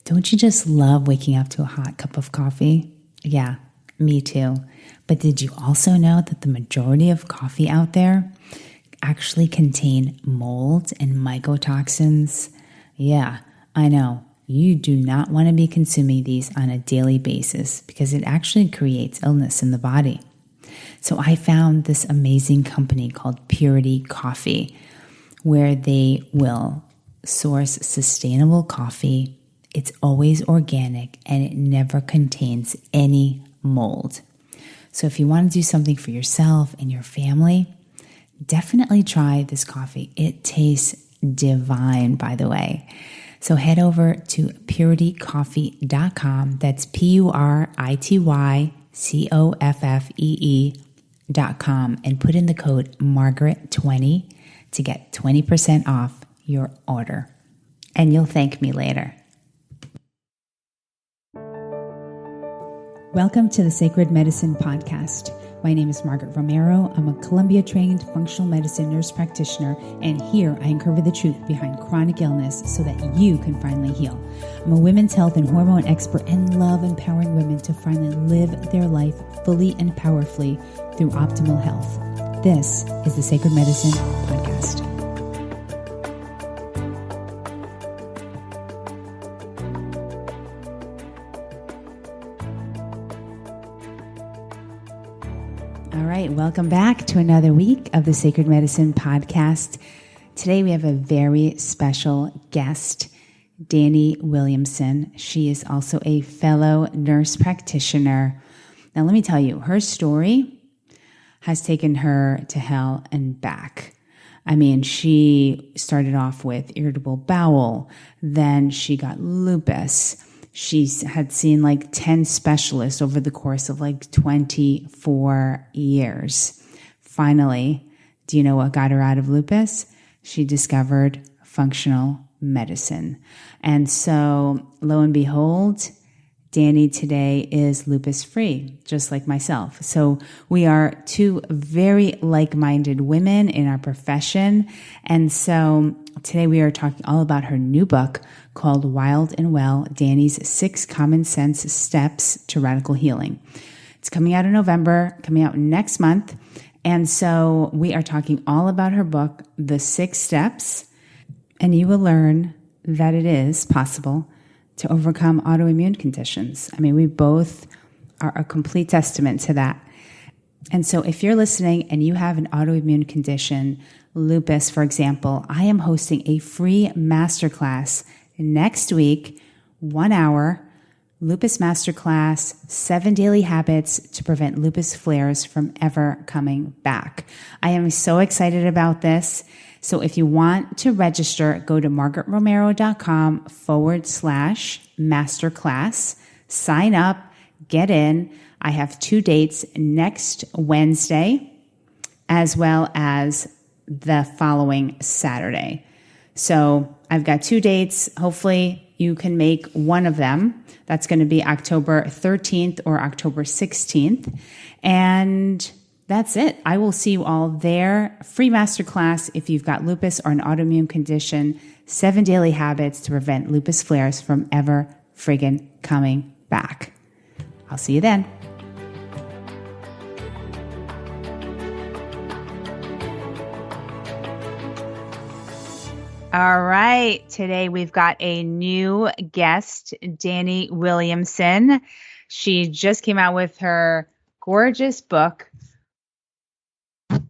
Don't you just love waking up to a hot cup of coffee? Yeah, me too. But did you also know that the majority of coffee out there actually contain mold and mycotoxins? Yeah, I know. You do not want to be consuming these on a daily basis because it actually creates illness in the body. So I found this amazing company called Purity Coffee, where they will source sustainable coffee. It's always organic and it never contains any mold. So if you want to do something for yourself and your family, definitely try this coffee. It tastes divine, by the way. So head over to puritycoffee.com. That's PURITYCOFFEE.com and put in the code Margaret20 to get 20% off your order. And you'll thank me later. Welcome to the Sacred Medicine Podcast. My name is Margaret Romero. I'm a Columbia-trained functional medicine nurse practitioner, and here I uncover the truth behind chronic illness so that you can finally heal. I'm a women's health and hormone expert and love empowering women to finally live their life fully and powerfully through optimal health. This is the Sacred Medicine Podcast. All right, welcome back to another week of the Sacred Medicine Podcast. Today we have a very special guest, Dani Williamson. She is also a fellow nurse practitioner. Now let me tell you, her story has taken her to hell and back. I mean, she started off with irritable bowel, then she got lupus. She had seen like 10 specialists over the course of like 24 years. Finally, do you know what got her out of lupus? She discovered functional medicine. And so, lo and behold, Dani today is lupus free, just like myself. So we are two very like-minded women in our profession. And so today we are talking all about her new book called Wild and Well, Dani's 6 Commonsense Steps to Radical Healing. It's coming out in November, coming out next month. And so we are talking all about her book, The 6 Steps, and you will learn that it is possible to overcome autoimmune conditions. I mean, we both are a complete testament to that. And so if you're listening and you have an autoimmune condition, lupus, for example, I am hosting a free masterclass next week, 1 hour, lupus masterclass, 7 daily habits to prevent lupus flares from ever coming back. I am so excited about this. So if you want to register, go to margaretromero.com/masterclass, sign up, get in. I have 2 dates next Wednesday, as well as the following Saturday. So I've got 2 dates. Hopefully you can make one of them. That's going to be October 13th or October 16th. And that's it. I will see you all there. Free masterclass if you've got lupus or an autoimmune condition. 7 daily habits to prevent lupus flares from ever friggin' coming back. I'll see you then. All right. Today we've got a new guest, Dani Williamson. She just came out with her gorgeous book,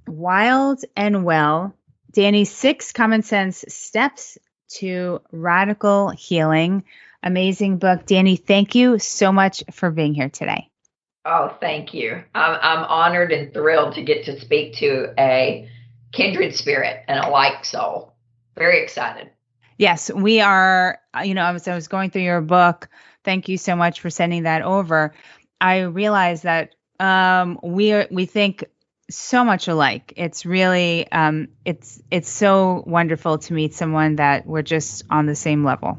Wild and Well, Dani's 6 Commonsense Steps to Radical Healing. Amazing book. Dani, thank you so much for being here today. Oh, thank you. I'm honored and thrilled to get to speak to a kindred spirit and a like soul. Very excited. Yes, we are. I was going through your book. Thank you so much for sending that over. I realized that we think so much alike. It's really, it's so wonderful to meet someone that we're just on the same level.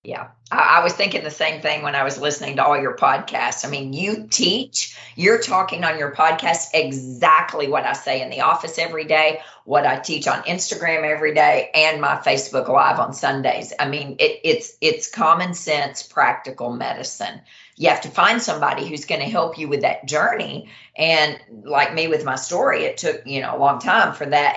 Yeah. I was thinking the same thing when I was listening to all your podcasts. I mean, you're talking on your podcast exactly what I say in the office every day, what I teach on Instagram every day, and my Facebook Live on Sundays. I mean, it's common sense, practical medicine. You have to find somebody who's going to help you with that journey. And like me with my story, it took, a long time for that.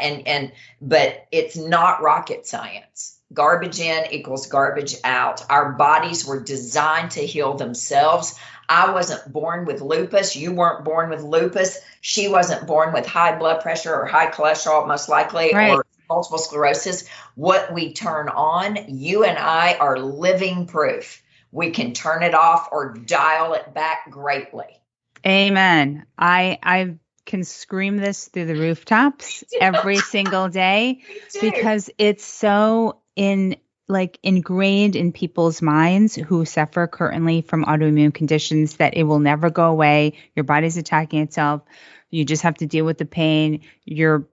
But it's not rocket science. Garbage in equals garbage out. Our bodies were designed to heal themselves. I wasn't born with lupus. You weren't born with lupus. She wasn't born with high blood pressure or high cholesterol, most likely, Right. or multiple sclerosis. What we turn on, you and I are living proof. We can turn it off or dial it back greatly. Amen. I can scream this through the rooftops every single day because it's so ingrained in people's minds who suffer currently from autoimmune conditions that it will never go away. Your body's attacking itself. You just have to deal with the pain. You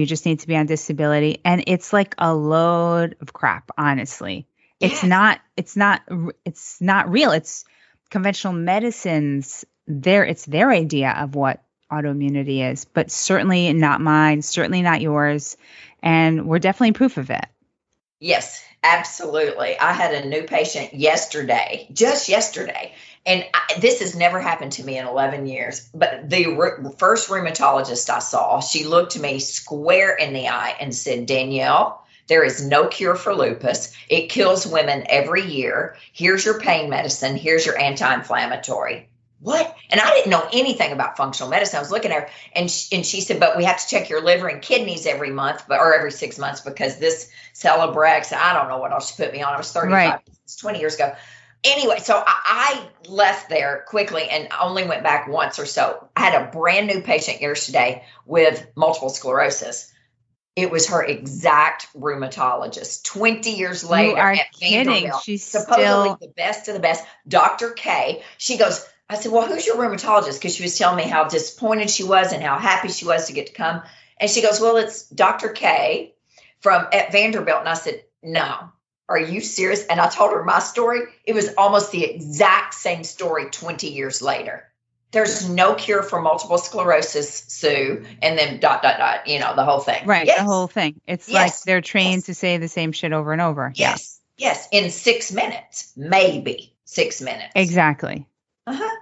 just need to be on disability. And it's like a load of crap, honestly. Yes. It's not real. It's conventional medicines. It's their idea of what autoimmunity is, but certainly not mine, certainly not yours. And we're definitely proof of it. Yes, absolutely. I had a new patient just yesterday, and this has never happened to me in 11 years. But the first rheumatologist I saw, she looked me square in the eye and said, Danielle, there is no cure for lupus. It kills women every year. Here's your pain medicine. Here's your anti-inflammatory. What? And I didn't know anything about functional medicine. I was looking at her and she said, but we have to check your liver and kidneys every month, or every 6 months, because this Celebrex, I don't know what else she put me on. I was 35, Right. 20 years ago. Anyway, so I left there quickly and only went back once or so. I had a brand new patient yesterday with multiple sclerosis. It was her exact rheumatologist. 20 years later, You are at kidding. Vanderbilt, She's supposedly still the best of the best, Dr. K. She goes, I said, well, who's your rheumatologist? Because she was telling me how disappointed she was and how happy she was to get to come. And she goes, well, it's Dr. K at Vanderbilt. And I said, no, are you serious? And I told her my story. It was almost the exact same story 20 years later. There's no cure for multiple sclerosis, Sue, and then ... the whole thing. right. Yes. The whole thing. It's like they're trained to say the same shit over and over. Yes. Yes. In 6 minutes, maybe 6 minutes. Exactly. Uh-huh.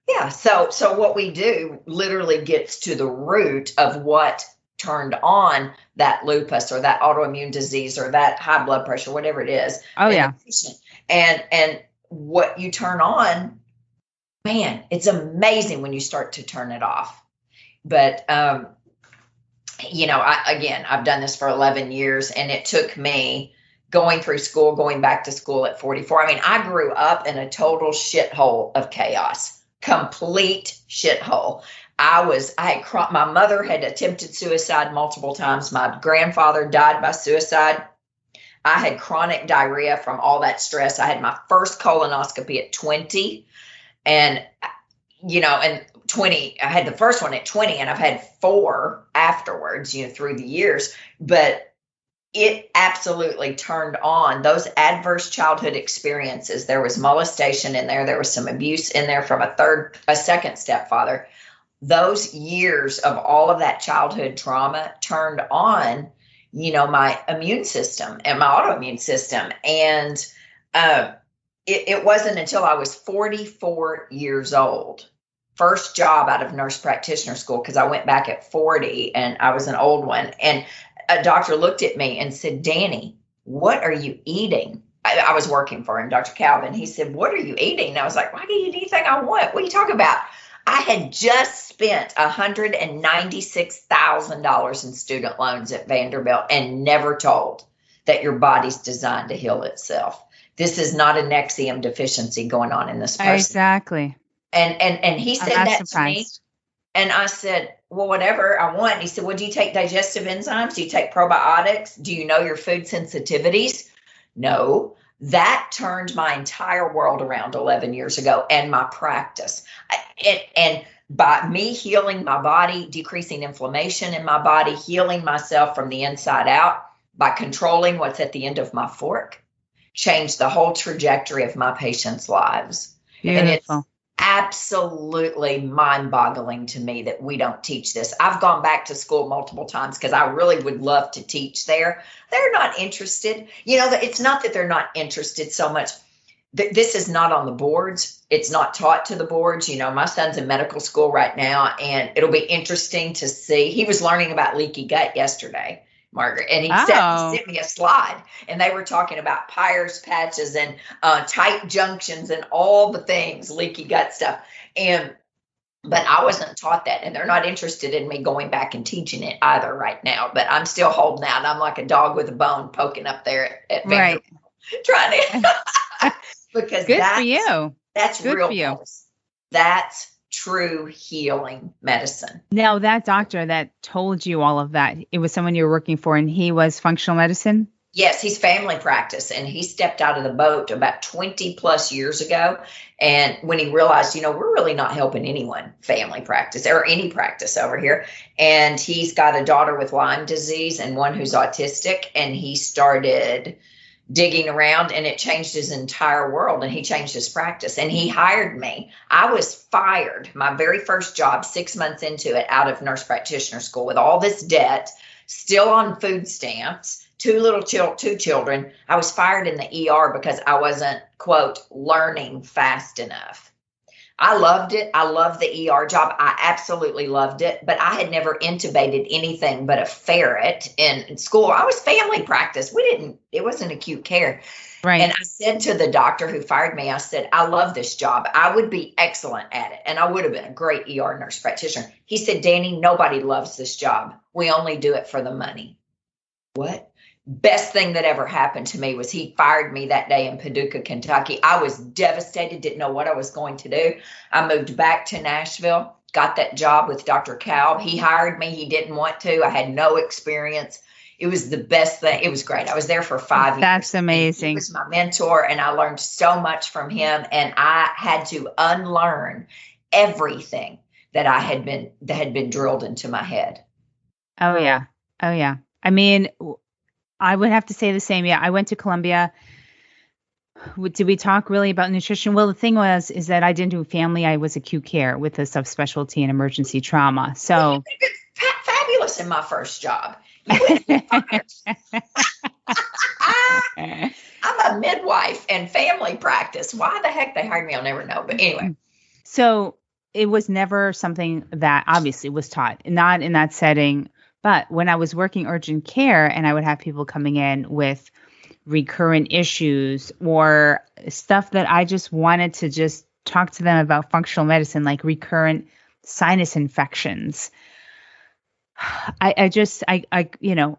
Yeah. So what we do literally gets to the root of what turned on that lupus or that autoimmune disease or that high blood pressure, whatever it is. Oh, yeah. And what you turn on, man, it's amazing when you start to turn it off. But, I've done this for 11 years, and it took me going back to school at 44. I mean, I grew up in a total shithole of chaos. Complete shithole. My mother had attempted suicide multiple times. My grandfather died by suicide. I had chronic diarrhea from all that stress. I had my first colonoscopy at 20 and 20, I had the first one at 20 and I've had 4 afterwards, through the years, but it absolutely turned on those adverse childhood experiences. There was molestation in there. There was some abuse in there from a second stepfather. Those years of all of that childhood trauma turned on, my immune system and my autoimmune system. And it wasn't until I was 44 years old, first job out of nurse practitioner school, because I went back at 40 and I was an old one. And a doctor looked at me and said, Dani, what are you eating? I was working for him, Dr. Calvin. He said, what are you eating? And I was like, why do you eat anything I want? What are you talking about? I had just spent $196,000 in student loans at Vanderbilt and never told that your body's designed to heal itself. This is not a Nexium deficiency going on in this person. Exactly. And he said that to me. And I said, well, whatever I want. He said, well, do you take digestive enzymes? Do you take probiotics? Do you know your food sensitivities? No. That turned my entire world around 11 years ago and my practice. And by me healing my body, decreasing inflammation in my body, healing myself from the inside out, by controlling what's at the end of my fork, changed the whole trajectory of my patients' lives. Beautiful. And it's absolutely mind-boggling to me that we don't teach this. I've gone back to school multiple times because I really would love to teach there. They're not interested. It's not that they're not interested so much. This is not on the boards. It's not taught to the boards. My son's in medical school right now, and it'll be interesting to see. He was learning about leaky gut yesterday, Margaret, and he sent me a slide, and they were talking about Peyer's patches and tight junctions and all the things, leaky gut stuff. But I wasn't taught that, and they're not interested in me going back and teaching it either right now. But I'm still holding out. I'm like a dog with a bone poking up there at Vanderbilt, trying to because good for you. That's good real for you. medicine. That's true healing medicine. Now, that doctor that told you all of that, it was someone you were working for, and he was functional medicine? Yes, he's family practice, and he stepped out of the boat about 20 plus years ago. And when he realized, we're really not helping anyone, family practice or any practice over here. And he's got a daughter with Lyme disease and one who's autistic, and he started digging around, and it changed his entire world, and he changed his practice, and he hired me. I was fired my very first job 6 months into it out of nurse practitioner school with all this debt, still on food stamps, two children. I was fired in the ER because I wasn't, quote, learning fast enough. I loved it. I loved the ER job. I absolutely loved it, but I had never intubated anything but a ferret in school. I was family practice. It wasn't acute care. Right. And I said to the doctor who fired me, I said, I love this job. I would be excellent at it. And I would have been a great ER nurse practitioner. He said, Dani, nobody loves this job. We only do it for the money. What? Best thing that ever happened to me was he fired me that day in Paducah, Kentucky. I was devastated, didn't know what I was going to do. I moved back to Nashville, got that job with Dr. Kalb. He hired me. He didn't want to. I had no experience. It was the best thing. It was great. I was there for 5 years. That's amazing. He was my mentor, and I learned so much from him, and I had to unlearn everything that had been drilled into my head. Oh, yeah. I mean, I would have to say the same. Yeah, I went to Columbia. Did we talk really about nutrition? Well, the thing is that I didn't do family. I was acute care with a subspecialty in emergency trauma. So fabulous in my first job. I'm a midwife and family practice. Why the heck they hired me, I'll never know. But anyway. So it was never something that obviously was taught, not in that setting. But when I was working urgent care and I would have people coming in with recurrent issues or stuff that I just wanted to just talk to them about functional medicine, like recurrent sinus infections. I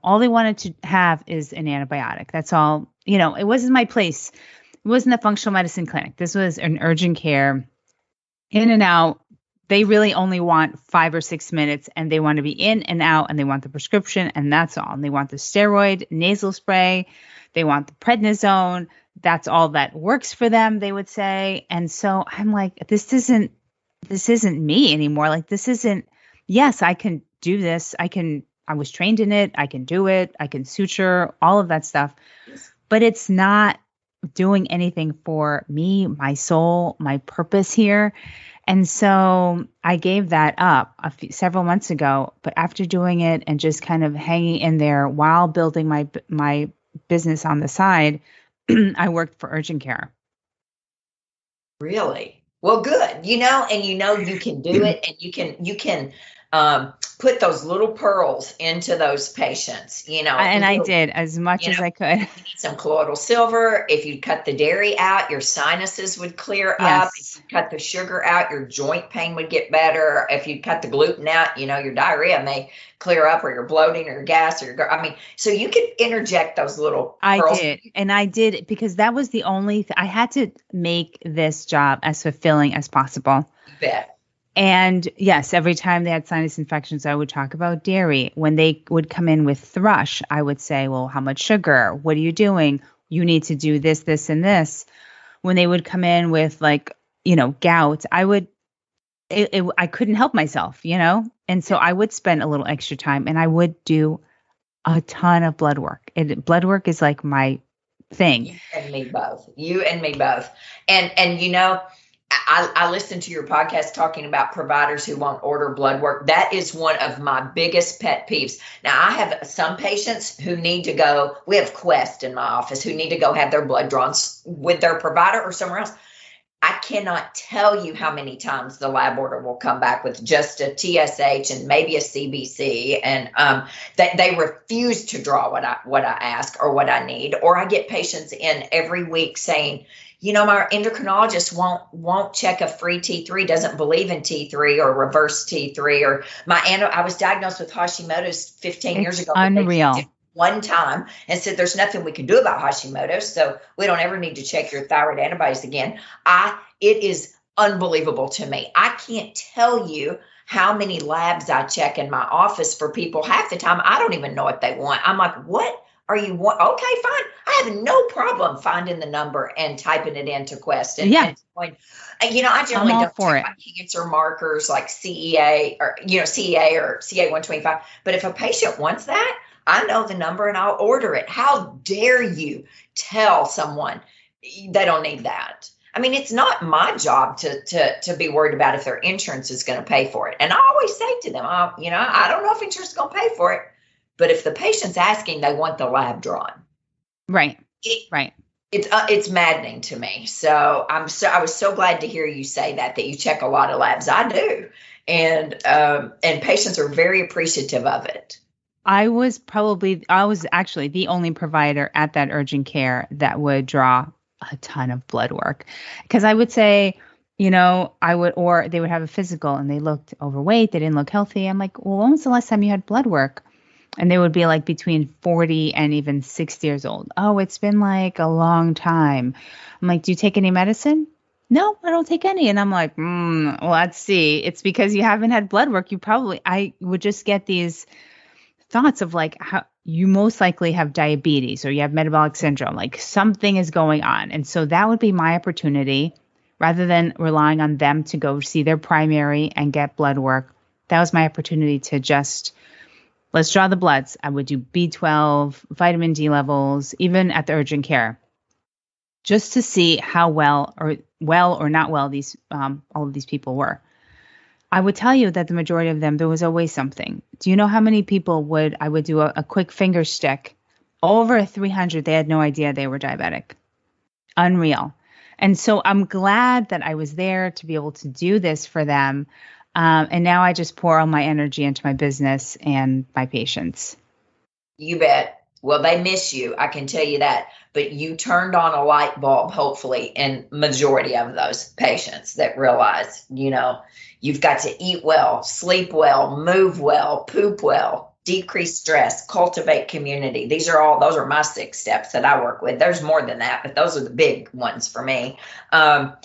all they wanted to have is an antibiotic. That's all. It wasn't my place. It wasn't a functional medicine clinic. This was an urgent care, in and out. They really only want 5 or 6 minutes, and they want to be in and out, and they want the prescription, and that's all. And they want the steroid nasal spray. They want the prednisone. That's all that works for them, they would say. And so I'm like, this isn't me anymore. Like, this isn't, yes, I can do this. I was trained in it. I can do it. I can suture, all of that stuff, but it's not doing anything for me, my soul, my purpose here. And so I gave that up several months ago, but after doing it and just kind of hanging in there while building my business on the side, I worked for urgent care. Really? Well, good. You can do it, and you can put those little pearls into those patients, And I did as much as I could. You need some colloidal silver. If you cut the dairy out, your sinuses would clear up. If you cut the sugar out, your joint pain would get better. If you cut the gluten out, your diarrhea may clear up, or your bloating, or your gas, so you could interject those little pearls. I did because that was the only I had to make this job as fulfilling as possible. You bet. And yes, every time they had sinus infections, I would talk about dairy. When they would come in with thrush, I would say, well, how much sugar? What are you doing? You need to do this, this, and this. When they would come in with gout, I couldn't help myself, And so I would spend a little extra time, and I would do a ton of blood work. Blood work is like thing. You and me both. You and me both. And you know, I listened to your podcast talking about providers who won't order blood work. That is one of my biggest pet peeves. Now, I have some patients who need to go. We have Quest in my office who need to go have their blood drawn with their provider or somewhere else. I cannot tell you how many times the lab order will come back with just a TSH and maybe a CBC, and they refuse to draw what I ask or what I need. Or I get patients in every week saying, you know, my endocrinologist won't check a free T3, doesn't believe in T3 or reverse T3, or I was diagnosed with Hashimoto's 15 years ago. Unreal. One time and said, there's nothing we can do about Hashimoto's, so we don't ever need to check your thyroid antibodies again. It is unbelievable to me. I can't tell you how many labs I check in my office for people. Half the time, I don't even know what they want. I'm like, what are you want? Okay, fine. I have no problem finding the number and typing it into Quest. And going, you know, I generally don't check my cancer markers like CEA or CA 125. But if a patient wants that, I know the number and I'll order it. How dare you tell someone they don't need that? I mean, it's not my job to be worried about if their insurance is going to pay for it. And I always say to them, I don't know if insurance is going to pay for it, but if the patient's asking, they want the lab drawn. Right. Right. It's maddening to me. So I was so glad to hear you say that you check a lot of labs. I do. And patients are very appreciative of it. I was actually the only provider at that urgent care that would draw a ton of blood work, because I would say, you know, or they would have a physical and they looked overweight. They didn't look healthy. I'm like, well, when was the last time you had blood work? And they would be like between 40 and even 60 years old. Oh, it's been like a long time. I'm like, do you take any medicine? No, I don't take any. And I'm like, well, let's see. It's because you haven't had blood work. I would just get these thoughts of like how you most likely have diabetes or you have metabolic syndrome, like something is going on. And so that would be my opportunity, rather than relying on them to go see their primary and get blood work. That was my opportunity to just, let's draw the bloods. I would do B12, vitamin D levels, even at the urgent care, just to see how well or not well these all of these people were. I would tell you that the majority of them, there was always something. Do you know how many people I would do a quick finger stick? Over 300, they had no idea they were diabetic. Unreal. And so I'm glad that I was there to be able to do this for them. And now I just pour all my energy into my business and my patients. You bet. Well, they miss you. I can tell you that. But you turned on a light bulb, hopefully, in majority of those patients that realize, you know, you've got to eat well, sleep well, move well, poop well, decrease stress, cultivate community. Those are my 6 steps that I work with. There's more than that, but those are the big ones for me. And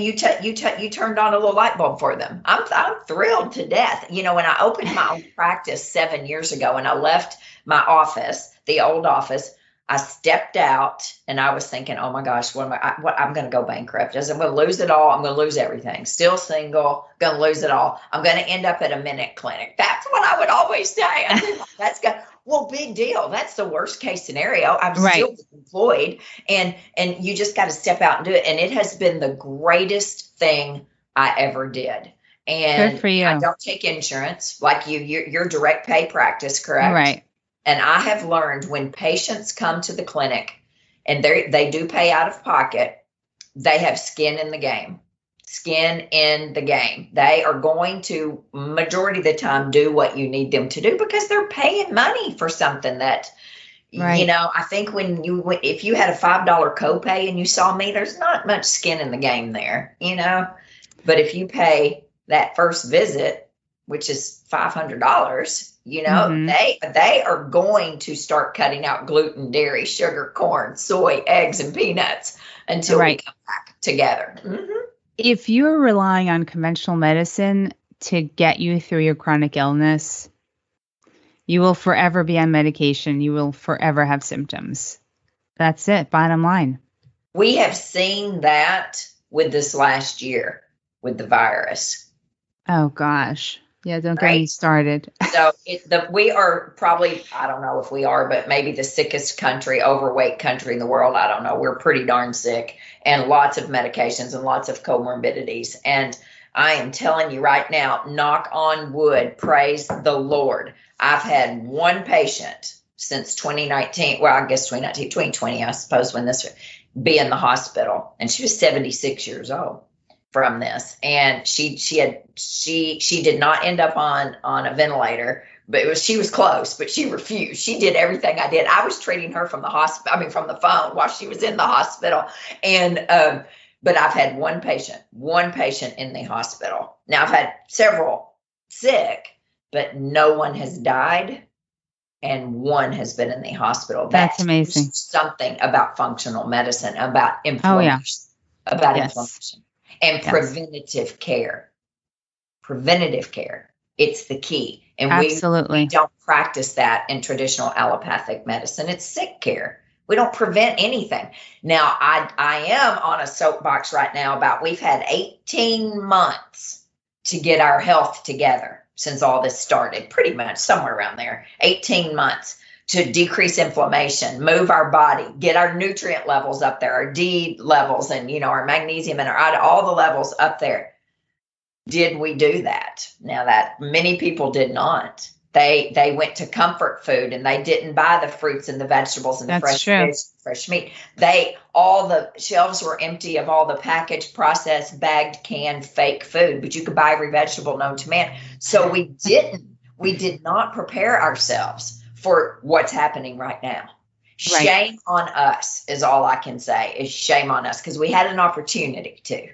you turned on a little light bulb for them. I'm thrilled to death. You know, when I opened my own practice 7 years ago and I left my office, the old office, I stepped out and I was thinking, oh my gosh, I'm going to go bankrupt. I'm going to lose it all. I'm going to lose everything. Still single, going to lose it all. I'm going to end up at a minute clinic. That's what I would always say. That's good. Well, big deal. That's the worst case scenario. I'm still employed, and you just got to step out and do it. And it has been the greatest thing I ever did. And good for you. I don't take insurance like you're direct pay practice, correct? Right. And I have learned when patients come to the clinic and they do pay out of pocket, they have skin in the game. Skin in the game. They are going to, majority of the time, do what you need them to do because they're paying money for something that, you know, I think if you had a $5 copay and you saw me, there's not much skin in the game there, you know. But if you pay that first visit, which is $500, you know, they are going to start cutting out gluten, dairy, sugar, corn, soy, eggs, and peanuts until we come back together. Mm-hmm. If you're relying on conventional medicine to get you through your chronic illness, you will forever be on medication. You will forever have symptoms. That's it. Bottom line. We have seen that with this last year with the virus. Oh, gosh. Yeah, don't get right? me started. So we are probably, I don't know if we are, but maybe the sickest country, overweight country in the world. I don't know. We're pretty darn sick, and lots of medications and lots of comorbidities. And I am telling you right now, knock on wood, praise the Lord. I've had one patient since 2019. Well, I guess 2019, 2020, I suppose, when this be in the hospital, and she was 76 years old from this, and she did not end up on a ventilator, but she was close, but she refused. She did everything I did. I was treating her from the hospital, I mean from the phone while she was in the hospital. And but I've had one patient in the hospital. Now I've had several sick, but no one has died, and one has been in the hospital. That's amazing. Something about functional medicine, about inflammation, inflammation. And preventative care. Preventative care. It's the key. And we don't practice that in traditional allopathic medicine. It's sick care. We don't prevent anything. Now, I am on a soapbox right now about we've had 18 months to get our health together since all this started, pretty much somewhere around there. 18 months. To decrease inflammation, move our body, get our nutrient levels up there, our D levels, and our magnesium and all the levels up there. Did we do that? Now, that many people did not. They went to comfort food, and they didn't buy the fruits and the vegetables and the fresh fish, fresh meat. All the shelves were empty of all the packaged, processed, bagged, canned, fake food, but you could buy every vegetable known to man. So we did not prepare ourselves for what's happening right now. Right. Shame on us is all I can say, is shame on us, because we had an opportunity to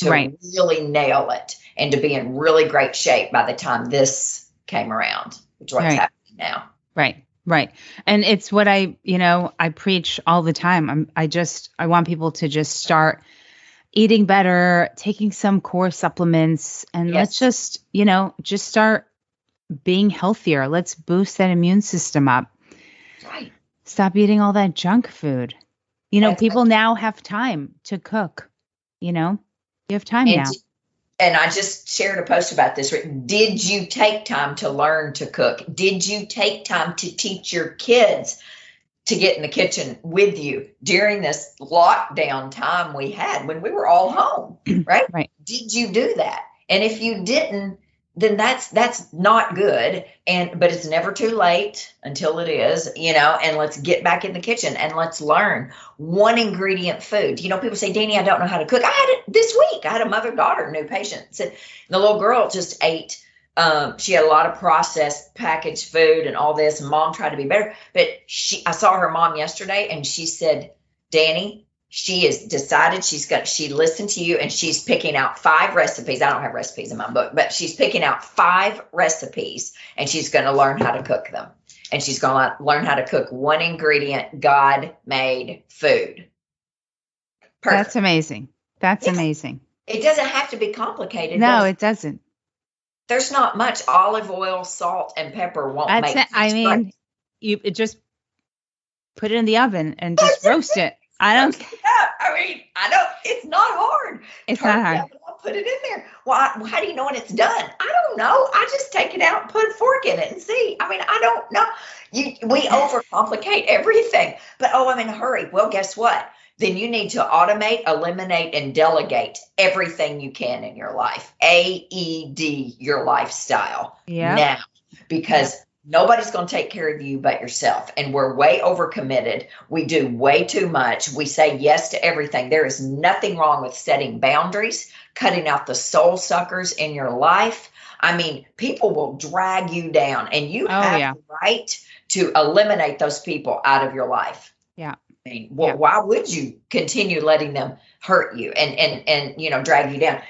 really nail it and to be in really great shape by the time this came around, which is what's happening now. Right. And it's what I preach all the time. I want people to just start eating better, taking some core supplements, and let's just start being healthier. Let's boost that immune system up. Right. Stop eating all that junk food. People now have time to cook. You have time now. And I just shared a post about this. Did you take time to learn to cook? Did you take time to teach your kids to get in the kitchen with you during this lockdown time we had when we were all home? Right? Right. Did you do that? And if you didn't, then that's not good. But it's never too late until it is, and let's get back in the kitchen and let's learn one ingredient food. People say, Dani, I don't know how to cook. I had it this week. I had a mother-daughter new patient. And the little girl just ate. She had a lot of processed packaged food and all this, and mom tried to be better. But I saw her mom yesterday, and she said, Dani, she has decided she listened to you, and she's picking out 5 recipes. I don't have recipes in my book, but she's picking out 5 recipes, and she's going to learn how to cook them. And she's going to learn how to cook one ingredient, God-made food. Perfect. That's amazing. That's amazing. It doesn't have to be complicated. No, it doesn't. There's not much. Olive oil, salt, and pepper won't make it. I mean, you just put it in the oven and just roast it. I don't. It's not hard. It's not hard. I'll put it in there. Well, how do you know when it's done? I don't know. I just take it out and put a fork in it and see. I mean, I don't know. We overcomplicate everything. But I'm in a hurry. Well, guess what? Then you need to automate, eliminate, and delegate everything you can in your life. AED your lifestyle now, because nobody's going to take care of you but yourself. And we're way overcommitted. We do way too much. We say yes to everything. There is nothing wrong with setting boundaries, cutting out the soul suckers in your life. I mean, people will drag you down, and you have the right to eliminate those people out of your life. Yeah. I mean, why would you continue letting them hurt you and drag you down?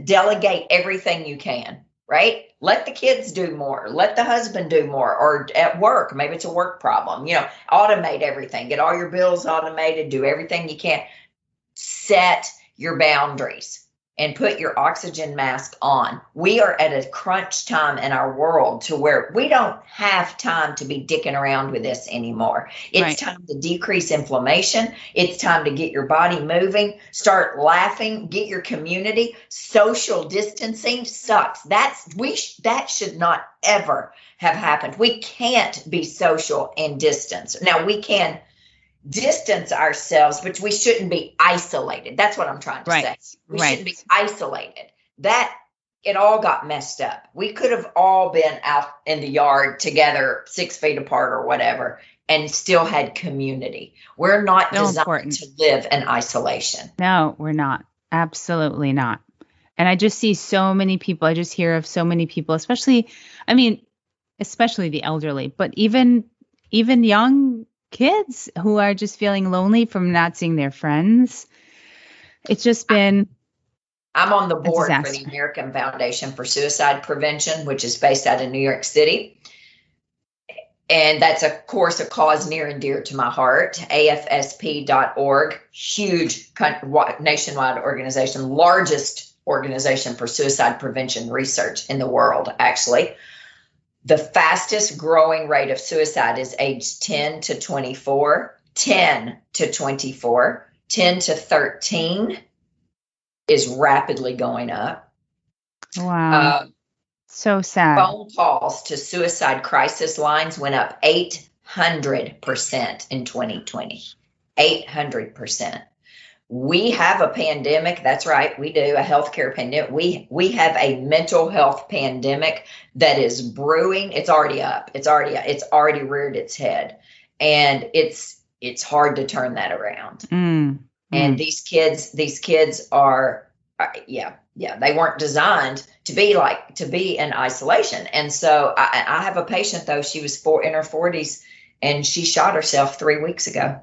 Delegate everything you can. Right? Let the kids do more. Let the husband do more. Or at work, maybe it's a work problem. Automate everything. Get all your bills automated. Do everything you can. Set your boundaries. and put your oxygen mask on. We are at a crunch time in our world to where we don't have time to be dicking around with this anymore. It's time to decrease inflammation. It's time to get your body moving, start laughing, get your community. Social distancing sucks. That should not ever have happened. We can't be social and distance. Now we can distance ourselves, but we shouldn't be isolated. That's what I'm trying to say. We shouldn't be isolated. It all got messed up. We could have all been out in the yard together, 6 feet apart or whatever, and still had community. We're not designed to live in isolation. No, we're not. Absolutely not. And I just see so many people. I just hear of so many people, especially the elderly, but even young kids who are just feeling lonely from not seeing their friends. It's just been. I'm on the board for the American Foundation for Suicide Prevention, which is based out of New York City. And that's, of course, a cause near and dear to my heart. AFSP.org, huge nationwide organization, largest organization for suicide prevention research in the world, actually. The fastest growing rate of suicide is age 10 to 24, 10 to 24, 10 to 13 is rapidly going up. Wow. So sad. Phone calls to suicide crisis lines went up 800% in 2020. 800%. We have a pandemic. That's right. We do a healthcare pandemic. We have a mental health pandemic that is brewing. It's already up. It's already reared its head, and it's hard to turn that around. And these kids are, they weren't designed to be in isolation. And so I have a patient though. She was in her 40s, and she shot herself 3 weeks ago.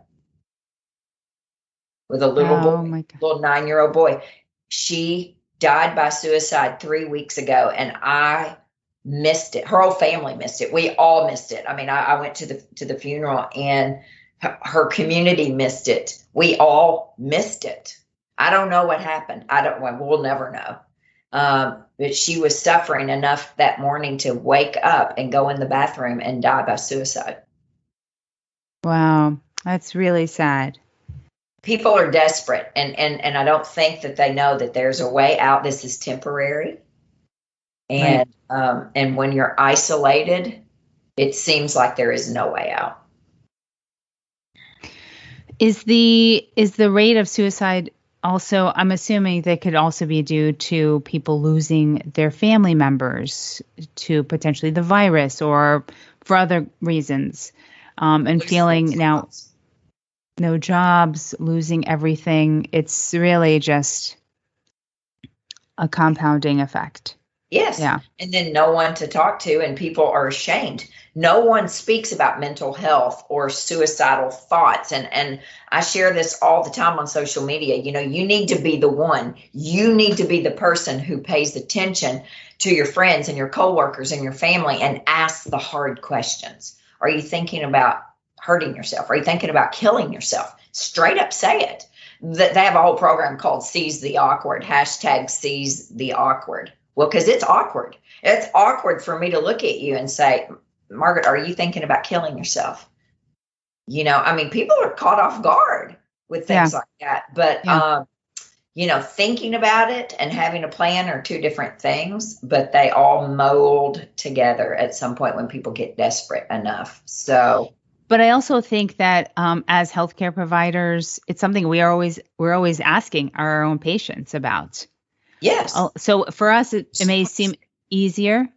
With a little boy, little 9-year-old boy. She died by suicide 3 weeks ago, and I missed it. Her whole family missed it. We all missed it. I mean, I went to the funeral, and her community missed it. We all missed it. I don't know what happened. We'll never know. But she was suffering enough that morning to wake up and go in the bathroom and die by suicide. Wow, that's really sad. People are desperate, and I don't think that they know that there's a way out. This is temporary. And and when you're isolated, it seems like there is no way out. Is the rate of suicide also, I'm assuming that could also be due to people losing their family members to potentially the virus or for other reasons, and feeling now no jobs, losing everything. It's really just a compounding effect. Yes. Yeah. And then no one to talk to, and people are ashamed. No one speaks about mental health or suicidal thoughts. And I share this all the time on social media. You know, you need to be the one. You need to be the person who pays attention to your friends and your coworkers and your family and asks the hard questions. Are you thinking about hurting yourself? Are you thinking about killing yourself? Straight up say it. They have a whole program called Seize the Awkward, #Seize the Awkward. Well, because it's awkward. It's awkward for me to look at you and say, Margaret, are you thinking about killing yourself? You know, I mean, people are caught off guard with things like that. But, you know, thinking about it and having a plan are two different things, but they all mold together at some point when people get desperate enough. So. But I also think that as healthcare providers, it's something we're always asking our own patients about. Yes. So for us, it may seem easier.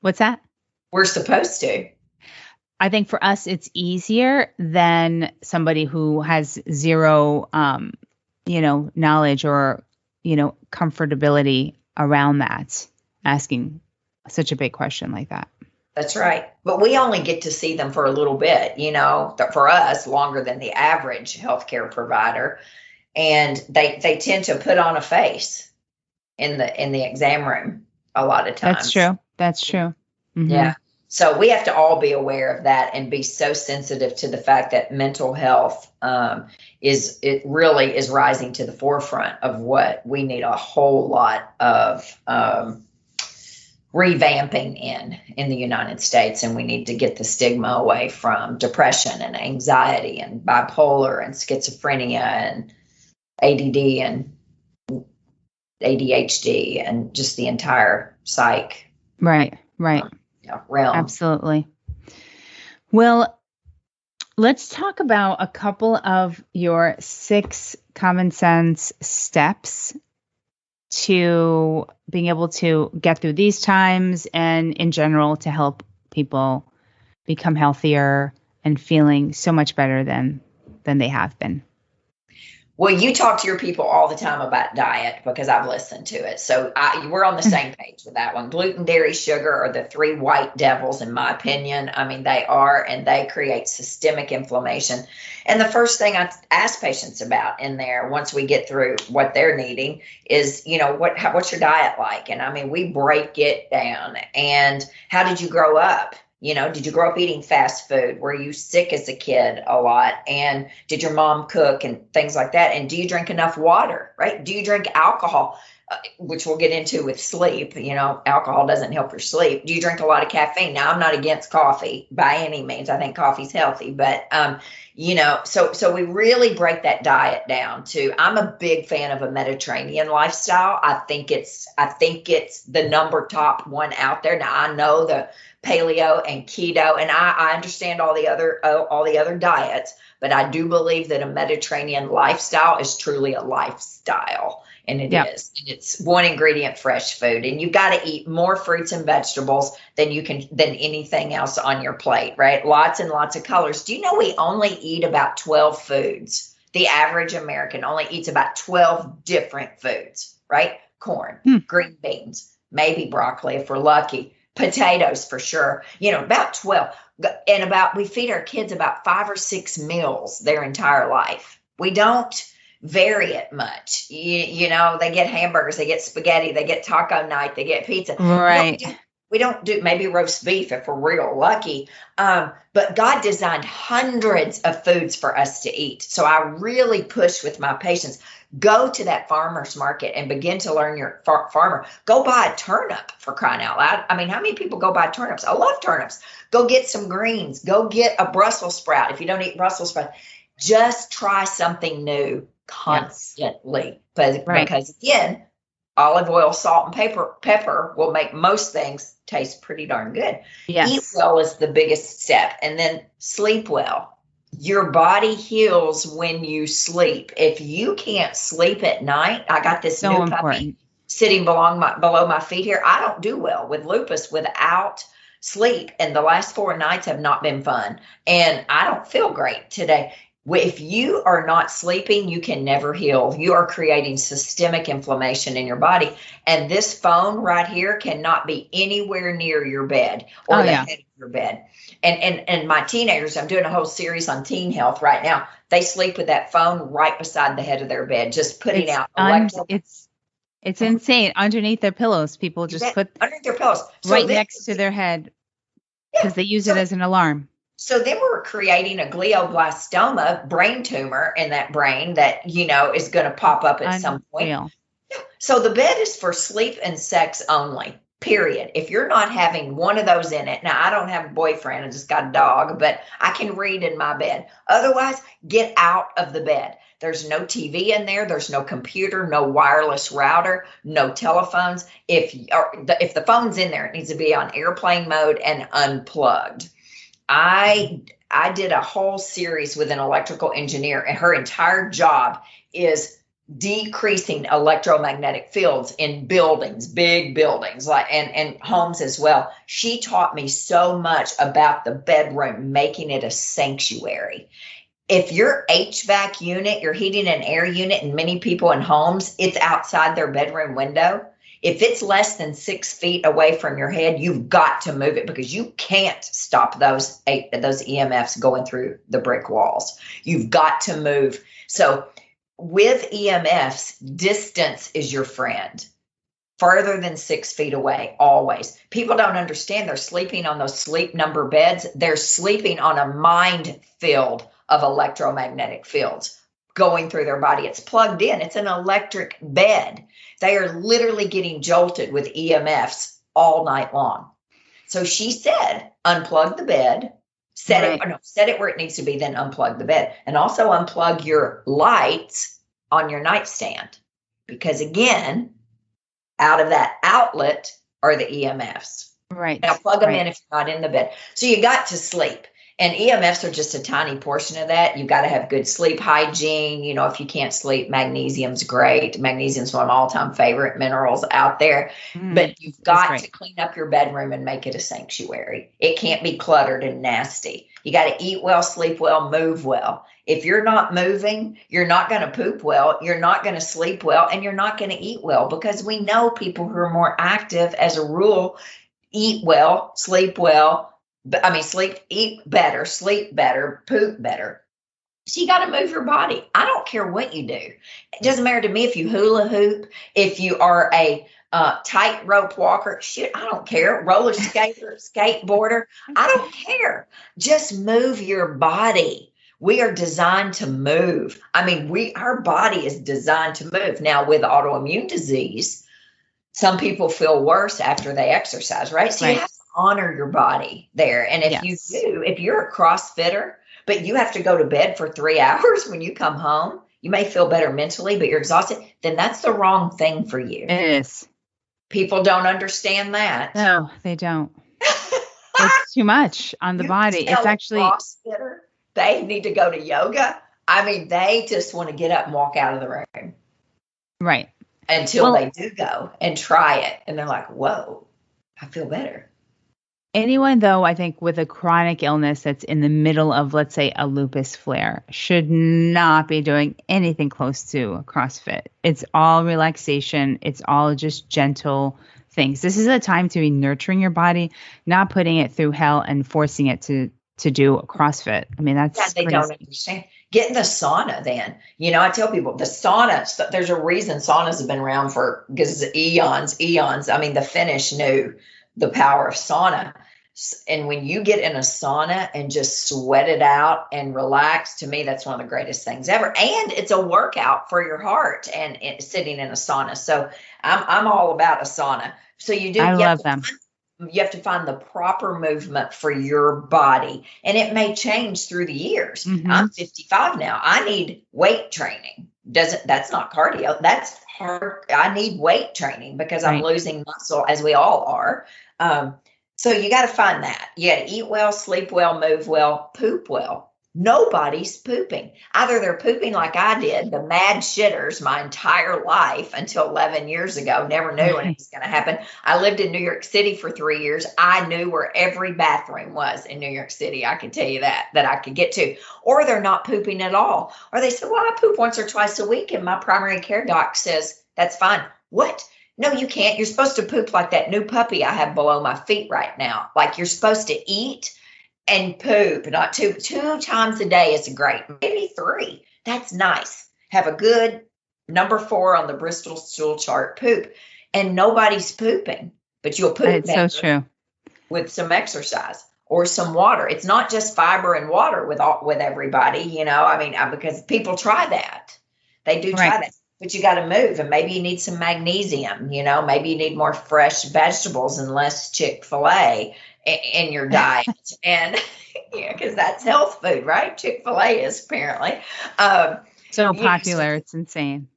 What's that? We're supposed to. I think for us, it's easier than somebody who has zero, knowledge or, comfortability around that, asking such a big question like that. That's right. But we only get to see them for a little bit, for us, longer than the average healthcare provider. And they tend to put on a face in the exam room a lot of times. That's true. Mm-hmm. Yeah. So we have to all be aware of that and be so sensitive to the fact that mental health it really is rising to the forefront of what we need a whole lot of revamping in the United States. And we need to get the stigma away from depression and anxiety and bipolar and schizophrenia and ADD and ADHD and just the entire psych. Right. Realm. Absolutely. Well, let's talk about a couple of your 6 common sense steps to being able to get through these times and in general to help people become healthier and feeling so much better than they have been. Well, you talk to your people all the time about diet because I've listened to it. So we're on the same page with that one. Gluten, dairy, sugar are the 3 white devils, in my opinion. I mean, they are, and they create systemic inflammation. And the first thing I ask patients about in there, once we get through what they're needing, is, what's your diet like? And I mean, we break it down. And how did you grow up? Did you grow up eating fast food? Were you sick as a kid a lot? And did your mom cook and things like that? And do you drink enough water, right? Do you drink alcohol, which we'll get into with sleep? Alcohol doesn't help your sleep. Do you drink a lot of caffeine? Now, I'm not against coffee by any means. I think coffee's healthy, but, so we really break that diet down to, I'm a big fan of a Mediterranean lifestyle. I think it's the number top one out there. Now, I know the paleo and keto, and I understand all the other diets, but I do believe that a Mediterranean lifestyle is truly a lifestyle, and it is. And it's 1 ingredient fresh food, and you've got to eat more fruits and vegetables than anything else on your plate, right? Lots and lots of colors. Do you know we only eat about 12 foods? The average American only eats about 12 different foods, right? Corn, green beans, maybe broccoli if we're lucky. Potatoes for sure, about 12. And we feed our kids about 5 or 6 meals their entire life. We don't vary it much. They get hamburgers, they get spaghetti, they get taco night, they get pizza. Right. We don't do maybe roast beef if we're real lucky. But God designed hundreds of foods for us to eat. So I really push with my patients, go to that farmer's market and begin to learn your farmer. Go buy a turnip, for crying out loud. I mean, how many people go buy turnips? I love turnips. Go get some greens. Go get a Brussels sprout. If you don't eat Brussels sprout, just try something new constantly. Because again, olive oil, salt, and pepper will make most things taste pretty darn good. Yes. Eat well is the biggest step. And then sleep well. Your body heals when you sleep. If you can't sleep at night, I got this new puppy sitting below my feet here. I don't do well with lupus without sleep. And the last 4 nights have not been fun. And I don't feel great today. If you are not sleeping, you can never heal. You are creating systemic inflammation in your body. And this phone right here cannot be anywhere near your bed or the head of your bed. And my teenagers, I'm doing a whole series on teen health right now. They sleep with that phone right beside the head of their bed, just putting out It's insane. Underneath their pillows, people just put underneath their pillows right next to their head because they use it as an alarm. So then we're creating a glioblastoma brain tumor in that brain that, is going to pop up at some point. So the bed is for sleep and sex only, period. If you're not having one of those in it, now I don't have a boyfriend, I just got a dog, but I can read in my bed. Otherwise, get out of the bed. There's no TV in there. There's no computer, no wireless router, no telephones. If the phone's in there, it needs to be on airplane mode and unplugged. I did a whole series with an electrical engineer, and her entire job is decreasing electromagnetic fields in buildings, big buildings, and homes as well. She taught me so much about the bedroom, making it a sanctuary. If your HVAC unit, your heating and air unit, and many people in homes, it's outside their bedroom window. If it's less than 6 feet away from your head, you've got to move it because you can't stop those EMFs going through the brick walls. You've got to move. So with EMFs, distance is your friend. further than 6 feet away, always. People don't understand they're sleeping on those sleep number beds. They're sleeping on a minefield of electromagnetic fields going through their body. It's plugged in. It's an electric bed. They are literally getting jolted with EMFs all night long. So she said, unplug the bed, set it where it needs to be, then unplug the bed. And also unplug your lights on your nightstand. Because again, out of that outlet are the EMFs. Right. Now plug them in if you're not in the bed. So you got to sleep. And EMFs are just a tiny portion of that. You've got to have good sleep hygiene. You know, if you can't sleep, magnesium's great. Magnesium's one of my all-time favorite minerals out there. But you've got to clean up your bedroom and make it a sanctuary. It can't be cluttered and nasty. You got to eat well, sleep well, move well. If you're not moving, you're not going to poop well, you're not going to sleep well, and you're not going to eat well, because we know people who are more active, as a rule, eat well, sleep well. Eat better, sleep better, poop better. So you got to move your body. I don't care what you do. It doesn't matter to me if you hula hoop, if you are a tightrope walker. Shit, I don't care. Roller skater, skateboarder. I don't care. Just move your body. We are designed to move. I mean, our body is designed to move. Now, with autoimmune disease, some people feel worse after they exercise, right? So you have to honor your body there. And if you're a CrossFitter, but you have to go to bed for 3 hours when you come home, you may feel better mentally, but you're exhausted, then that's the wrong thing for you. It is. People don't understand that. No, they don't. It's too much on the body. It's actually CrossFitter. They need to go to yoga. I mean, they just want to get up and walk out of the room. Right. Until they do go and try it. And they're like, whoa, I feel better. Anyone, though, I think with a chronic illness that's in the middle of, let's say, a lupus flare, should not be doing anything close to CrossFit. It's all relaxation. It's all just gentle things. This is a time to be nurturing your body, not putting it through hell and forcing it to do a CrossFit. I mean, that's they don't understand. Get in the sauna then. You know, I tell people the sauna, there's a reason saunas have been around for eons. I mean, the Finnish knew the power of sauna. And when you get in a sauna and just sweat it out and relax, to me, that's one of the greatest things ever. And it's a workout for your heart and sitting in a sauna. So I'm all about a sauna. So I love them. You have to find the proper movement for your body. And it may change through the years. Mm-hmm. I'm 55 now. I need weight training. That's not cardio. That's hard. I need weight training because I'm losing muscle, as we all are. So you got to find that. You got to eat well, sleep well, move well, poop well. Nobody's pooping. Either they're pooping like I did, the mad shitters my entire life until 11 years ago. Never knew when it was going to happen. I lived in New York City for 3 years. I knew where every bathroom was in New York City. I could tell you that I could get to. Or they're not pooping at all. Or they say, well, I poop once or twice a week. And my primary care doc says, that's fine. What? No, you can't. You're supposed to poop like that new puppy I have below my feet right now. Like you're supposed to eat and poop, not two times a day is great. Maybe 3. That's nice. Have a good number 4 on the Bristol stool chart, poop. And nobody's pooping, but you'll poop. It's so true. With some exercise or some water. It's not just fiber and water with everybody, you know, I mean, because people try that. They do try that. But you got to move, and maybe you need some magnesium, you know, maybe you need more fresh vegetables and less Chick-fil-A in your diet. And because that's health food, right? Chick-fil-A is apparently. So popular. It's insane.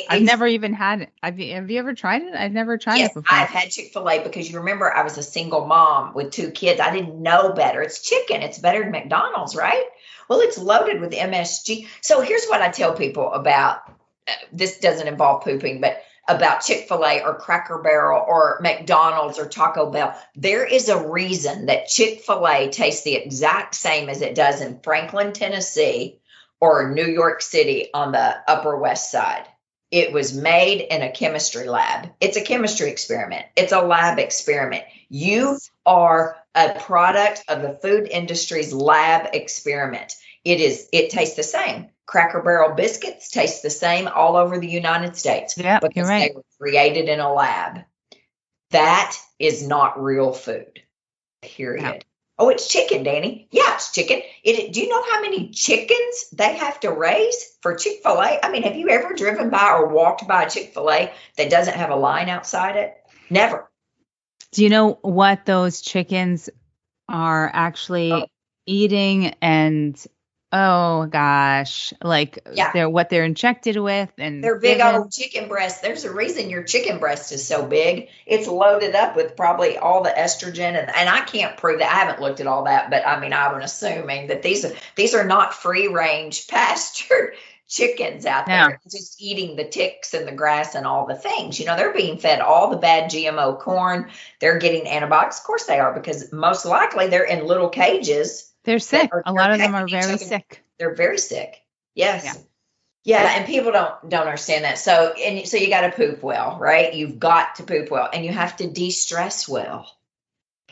I've never even had it. Have you ever tried it? I've never tried it before. I've had Chick-fil-A because you remember I was a single mom with 2 kids. I didn't know better. It's chicken. It's better than McDonald's, right? Well, it's loaded with MSG. So here's what I tell people about. This doesn't involve pooping, but about Chick-fil-A or Cracker Barrel or McDonald's or Taco Bell. There is a reason that Chick-fil-A tastes the exact same as it does in Franklin, Tennessee or New York City on the Upper West Side. It was made in a chemistry lab. It's a chemistry experiment. It's a lab experiment. You are a product of the food industry's lab experiment. it tastes the same. Cracker Barrel biscuits taste the same all over the United States because you're right. they were created in a lab. That is not real food, period. No. Oh, it's chicken, Dani. Yeah, it's chicken. Do you know how many chickens they have to raise for Chick-fil-A? I mean, have you ever driven by or walked by a Chick-fil-A that doesn't have a line outside it? Never. Do you know what those chickens are actually eating? And oh gosh, they're what they're injected with, and they're big old chicken breasts. There's a reason your chicken breast is so big. It's loaded up with probably all the estrogen, and I can't prove that. I haven't looked at all that, but I mean, I'm assuming that these are not free range pastured chickens out there just eating the ticks and the grass and all the things. They're being fed all the bad GMO corn. They're getting antibiotics. Of course they are, because most likely they're in little cages. They're sick. A lot of them are very sick. They're very sick. Yes. Yeah. And people don't understand that. So you got to poop well, right? You've got to poop well, and you have to de-stress well.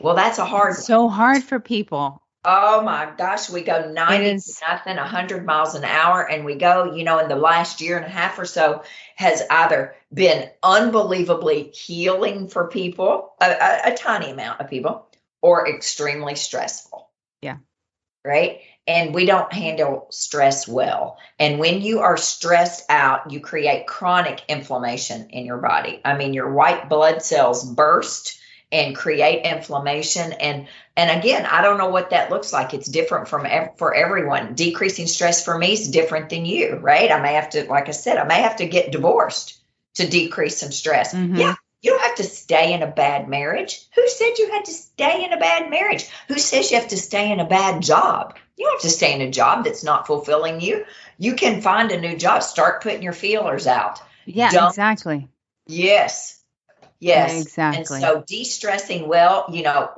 Well, that's a hard one. So hard for people. Oh my gosh. We go 90 to nothing, 100 miles an hour. And we go, in the last year and a half or so has either been unbelievably healing for people, a tiny amount of people, or extremely stressful. Yeah. Right. And we don't handle stress well. And when you are stressed out, you create chronic inflammation in your body. I mean, your white blood cells burst and create inflammation. And again, I don't know what that looks like. It's different for everyone. Decreasing stress for me is different than you, right? I may have to, like I said, get divorced to decrease some stress. Mm-hmm. Yeah. You don't have to stay in a bad marriage. Who said you had to stay in a bad marriage? Who says you have to stay in a bad job? You don't have to stay in a job that's not fulfilling you. You can find a new job. Start putting your feelers out. Yeah, exactly. Yes. Yes. Yeah, exactly. And so de-stressing well,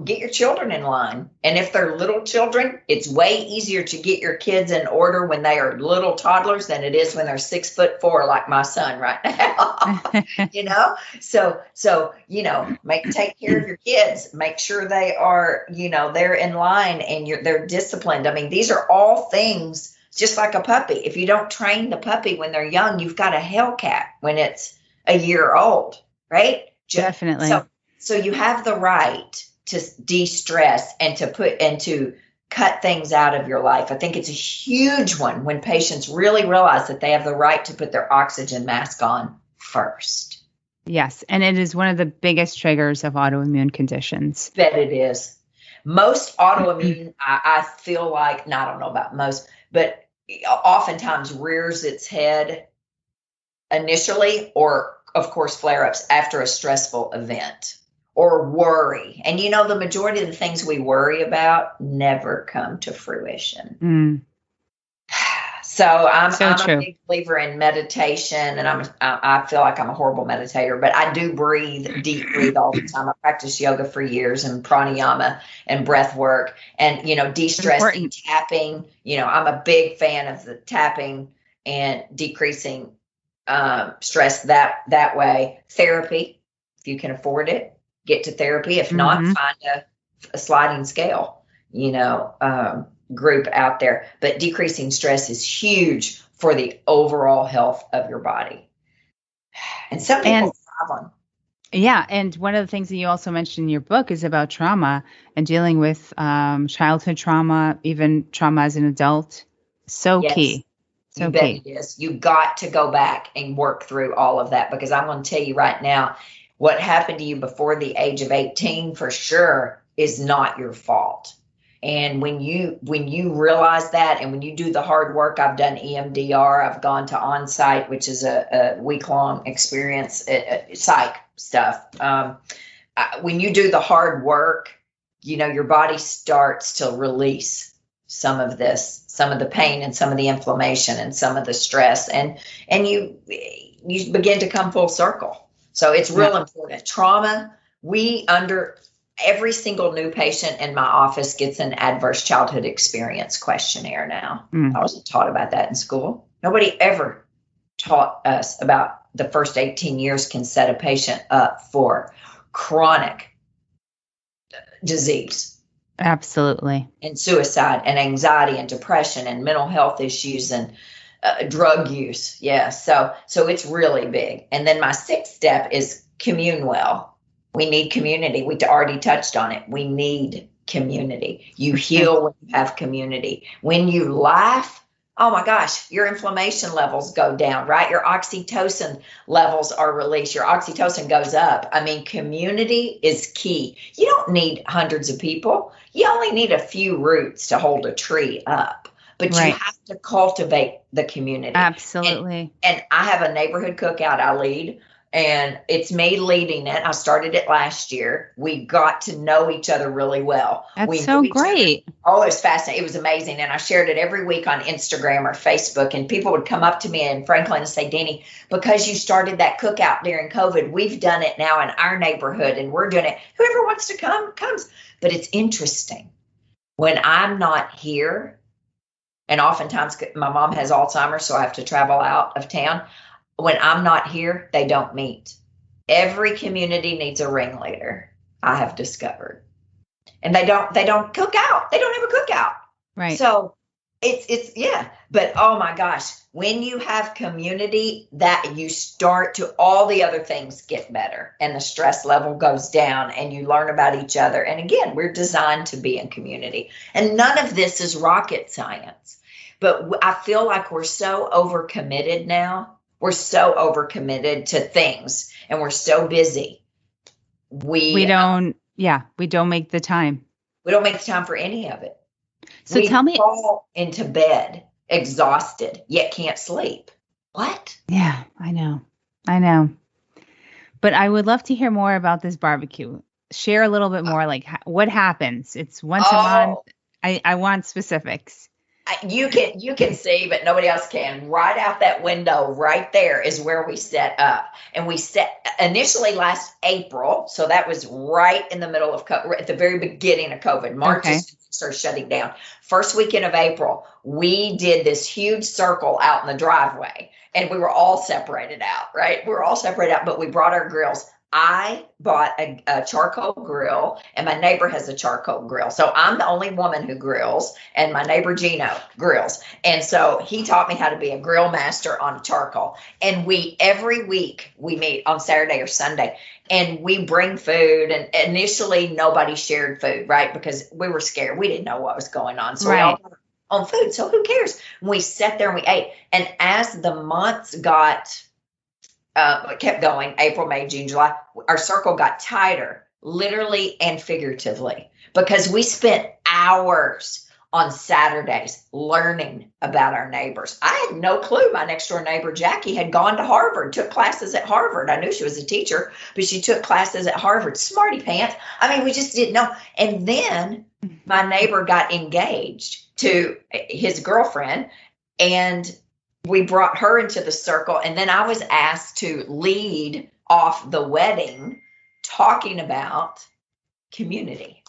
get your children in line. And if they're little children, it's way easier to get your kids in order when they are little toddlers than it is when they're 6'4", like my son right now. So, take care of your kids, make sure they are, they're in line and they're disciplined. I mean, these are all things just like a puppy. If you don't train the puppy when they're young, you've got a Hellcat when it's a year old, right? Definitely. So you have the right to de-stress and to cut things out of your life. I think it's a huge one when patients really realize that they have the right to put their oxygen mask on first. Yes. And it is one of the biggest triggers of autoimmune conditions. Bet it is. Most autoimmune, I feel like, I don't know about most, but oftentimes rears its head initially, or of course, flare-ups after a stressful event or worry. And the majority of the things we worry about never come to fruition. Mm. So I'm a big believer in meditation, and I feel like I'm a horrible meditator, but I do deep breathe all the time. I practiced yoga for years and pranayama and breath work and, de-stressing, tapping. I'm a big fan of the tapping and decreasing stress that way. Therapy, if you can afford it, get to therapy. If not, find a sliding scale, group out there. But decreasing stress is huge for the overall health of your body. And some people have one. Yeah. And one of the things that you also mentioned in your book is about trauma and dealing with childhood trauma, even trauma as an adult. So yes. Key. You bet it is. You got to go back and work through all of that, because I'm going to tell you right now, what happened to you before the age of 18 for sure is not your fault. And when you realize that, and when you do the hard work, I've done EMDR, I've gone to Onsite, which is a week-long experience, psych stuff. When you do the hard work, your body starts to release some of the pain and some of the inflammation and some of the stress, and you begin to come full circle. So it's real important. Trauma, every single new patient in my office gets an adverse childhood experience questionnaire now. I wasn't taught about that in school. Nobody ever taught us about the first 18 years can set a patient up for chronic disease. Absolutely. and suicide and anxiety and depression and mental health issues and drug use. Yeah. So it's really big. And then my sixth step is commune well. We need community. We already touched on it. We need community. You heal when you have community. When you laugh, oh my gosh, your inflammation levels go down, right? Your oxytocin levels are released. Your oxytocin goes up. I mean, community is key. You don't need hundreds of people. You only need a few roots to hold a tree up, but you have to cultivate the community. Absolutely. And I have a neighborhood cookout I lead, and it's me leading it. I started it last year. We got to know each other really well. That's so great. Oh, it was fascinating. It was amazing. And I shared it every week on Instagram or Facebook, and people would come up to me in Franklin and say, Dani, because you started that cookout during COVID, we've done it now in our neighborhood and we're doing it. Whoever wants to come, comes. But it's interesting. When I'm not here, and oftentimes my mom has Alzheimer's, so I have to travel out of town. When I'm not here, they don't meet. Every community needs a ringleader, I have discovered. And they don't cook out. They don't have a cookout. Right. So it's yeah. But oh my gosh, when you have community, that you start to, all the other things get better and the stress level goes down and you learn about each other. And again, we're designed to be in community. And none of this is rocket science. But I feel like we're so overcommitted now. We're so overcommitted to things and we're so busy. We don't make the time. We don't make the time for any of it. So tell me, fall into bed exhausted, yet can't sleep. What? Yeah, I know. But I would love to hear more about this barbecue. Share a little bit more, like what happens. It's once a month. I want specifics. You can see, but nobody else can. Right out that window, right there is where we set up. And we set initially last April. So that was right in the middle of COVID, at the very beginning of COVID. March started shutting down. First weekend of April, we did this huge circle out in the driveway. And we were all separated out, right? We were all separated out, but we brought our grills. I bought a charcoal grill, and my neighbor has a charcoal grill. So I'm the only woman who grills, and my neighbor Gino grills. And so he taught me how to be a grill master on charcoal. And every week we meet on Saturday or Sunday, and we bring food. And initially nobody shared food, right? Because we were scared. We didn't know what was going on. So we all got on food. So who cares? We sat there and we ate. And as the months kept going, April, May, June, July, our circle got tighter, literally and figuratively, because we spent hours on Saturdays learning about our neighbors. I had no clue my next door neighbor, Jackie, had gone to Harvard, took classes at Harvard. I knew she was a teacher, but she took classes at Harvard. Smarty pants. I mean, we just didn't know. And then my neighbor got engaged to his girlfriend, and we brought her into the circle. And then I was asked to lead off the wedding, talking about community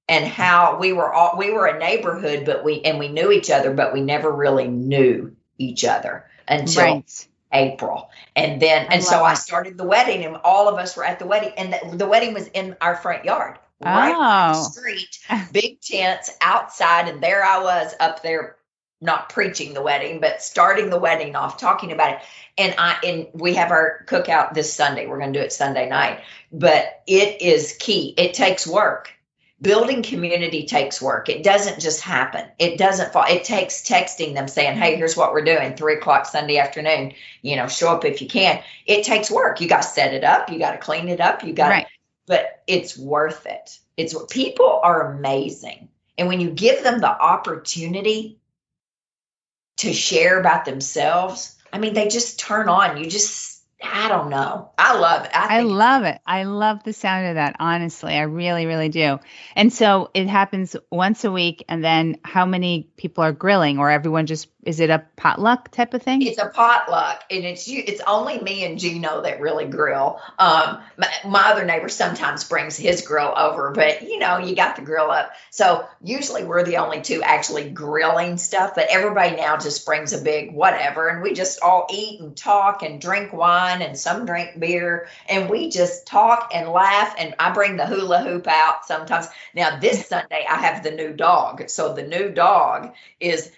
and how we were a neighborhood, but we knew each other, but we never really knew each other until April. And then, so I started the wedding, and all of us were at the wedding, and the wedding was in our front yard, right on the street, big tents outside. And there I was up there, not preaching the wedding, but starting the wedding off, talking about it. And we have our cookout this Sunday. We're going to do it Sunday night, but it is key. It takes work. Building community takes work. It doesn't just happen. It doesn't fall. It takes texting them saying, hey, here's what we're doing, 3:00 Sunday afternoon, show up if you can. It takes work. You got to set it up. You got to clean it up. You got to, but it's worth it. People are amazing. And when you give them the opportunity to share about themselves, I mean, they just turn on. I don't know. I love it. I love it. I love the sound of that. Honestly, I really, really do. And so it happens once a week. And then how many people are grilling, or everyone just is it a potluck type of thing? It's a potluck, and it's only me and Gino that really grill. My other neighbor sometimes brings his grill over, but you got the grill up. So usually we're the only two actually grilling stuff, but everybody now just brings a big whatever, and we just all eat and talk and drink wine, and some drink beer, and we just talk and laugh. And I bring the hula hoop out sometimes. Now this Sunday I have the new dog, so the new dog is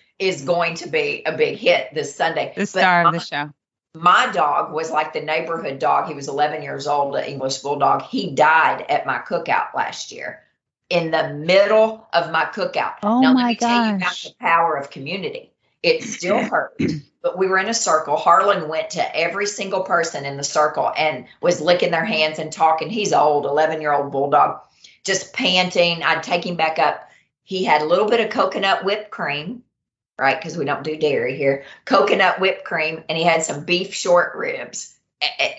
going to be a big hit this Sunday. The star of the show. My dog was like the neighborhood dog. He was 11 years old, an English bulldog. He died at my cookout last year in the middle of my cookout. Oh, now, my let me tell you about gosh. the power of community. It still hurt, but we were in a circle. Harlan went to every single person in the circle and was licking their hands and talking. He's old, 11-year-old bulldog, just panting. I'd take him back up. He had a little bit of coconut whipped cream, right? Because we don't do dairy here. Coconut whipped cream, and he had some beef short ribs.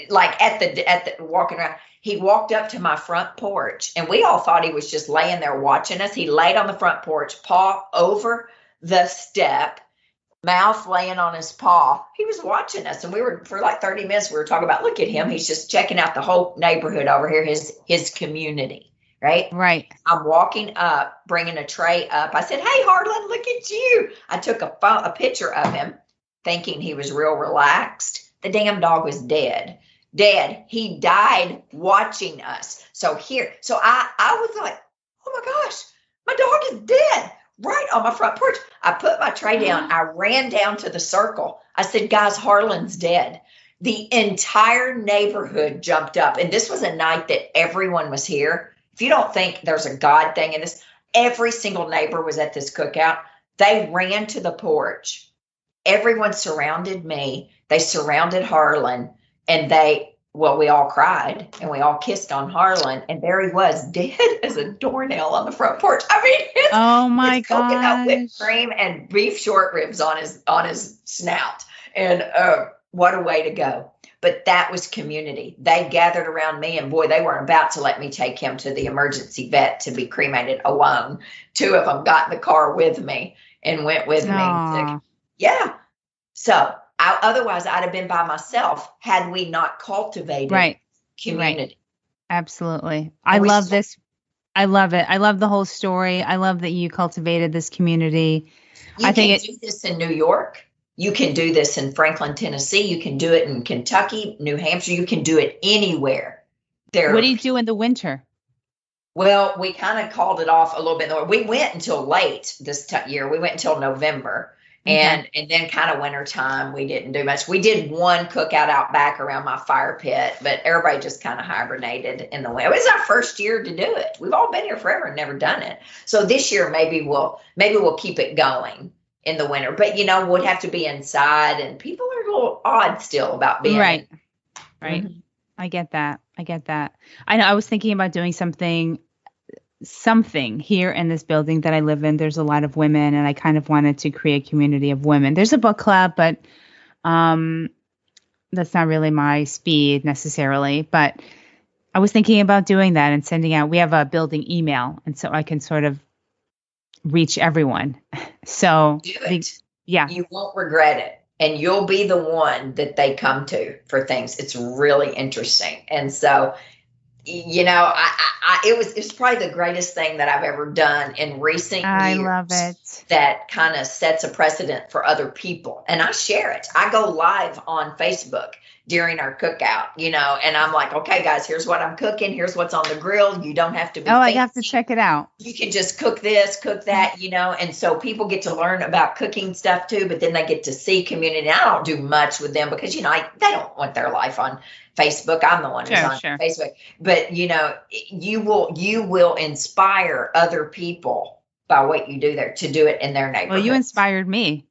Like at the walking around, he walked up to my front porch, and we all thought he was just laying there watching us. He laid on the front porch, paw over the step, mouth laying on his paw. He was watching us, and we were for like 30 minutes. We were talking about, look at him. He's just checking out the whole neighborhood over here, his community. Right. I'm walking up, bringing a tray up. I said, hey, Harlan, look at you. I took a picture of him thinking he was real relaxed. The damn dog was dead. He died watching us. So I was like, oh my gosh, my dog is dead right on my front porch. I put my tray down. I ran down to the circle. I said, guys, Harlan's dead. The entire neighborhood jumped up. And this was a night that everyone was here. If you don't think there's a God thing in this, every single neighbor was at this cookout. They ran to the porch. Everyone surrounded me. They surrounded Harlan, and we all cried, and we all kissed on Harlan, and there he was, dead as a doornail on the front porch. I mean, oh my gosh, coconut whipped gosh. cream and beef short ribs on his snout, and what a way to go. But that was community. They gathered around me, and boy, they weren't about to let me take him to the emergency vet to be cremated alone. 2 of them got in the car with me and went with me. Yeah. So otherwise, I'd have been by myself had we not cultivated community. Right. Absolutely. I love this. I love it. I love the whole story. I love that you cultivated this community. You can do this in New York. You can do this in Franklin, Tennessee. You can do it in Kentucky, New Hampshire. You can do it anywhere. What do you do in the winter? Well, we kind of called it off a little bit. We went until late this year. We went until November. And then kind of wintertime, we didn't do much. We did one cookout out back around my fire pit, but everybody just kind of hibernated in the winter. It was our first year to do it. We've all been here forever and never done it. So this year, maybe we'll keep it going in the winter. But, we'd have to be inside, and people are a little odd still about being right. in. Right. Mm-hmm. I get that. I know I was thinking about doing something here in this building that I live in. There's a lot of women, and I kind of wanted to create a community of women. There's a book club, but that's not really my speed necessarily. But I was thinking about doing that and sending out. We have a building email, and so I can sort of reach everyone. So do it. You won't regret it. And you'll be the one that they come to for things. It's really interesting. And so, it was probably the greatest thing that I've ever done in recent years. I love it. That kind of sets a precedent for other people. And I share it. I go live on Facebook during our cookout, and I'm like, okay, guys, here's what I'm cooking. Here's what's on the grill. You don't have to be I have to check it out. You can just cook this, cook that, and so people get to learn about cooking stuff too, but then they get to see community. I don't do much with them because, they don't want their life on Facebook. I'm the one who's on Facebook, but you will inspire other people by what you do there to do it in their neighborhood. Well, you inspired me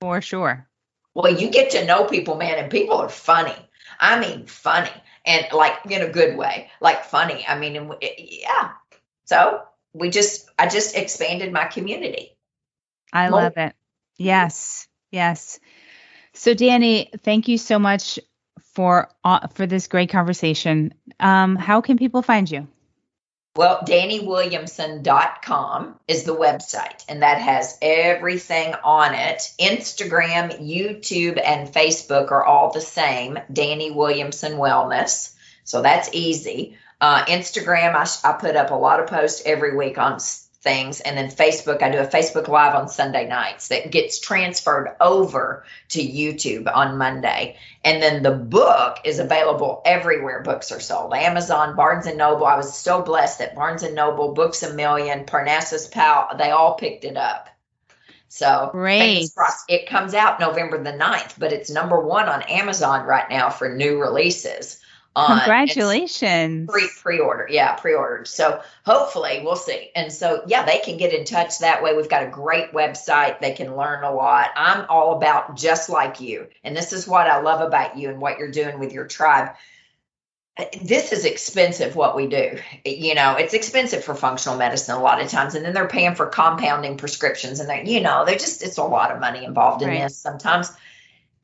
for sure. Well, you get to know people, man, and people are funny. I mean, funny, and like in a good way, like funny. I mean, yeah. So I just expanded my community. I love it. Yes. So Dani, thank you so much for this great conversation. How can people find you? Well, DaniWilliamson.com is the website, and that has everything on it. Instagram, YouTube, and Facebook are all the same, Dani Williamson Wellness. So that's easy. Instagram, I put up a lot of posts every week on things. And then Facebook, I do a Facebook Live on Sunday nights that gets transferred over to YouTube on Monday. And then the book is available everywhere books are sold. Amazon, Barnes & Noble. I was so blessed that Barnes & Noble, Books A Million, Parnassus Pal, they all picked it up. So great. It comes out November the 9th, but it's number 1 on Amazon right now for new releases. Congratulations. Pre-order. Yeah, pre-ordered. So hopefully we'll see. And so, yeah, they can get in touch that way. We've got a great website. They can learn a lot. I'm all about just like you. And this is what I love about you and what you're doing with your tribe. This is expensive, what we do. You know, it's expensive for functional medicine a lot of times. And then they're paying for compounding prescriptions. And it's a lot of money involved in this sometimes.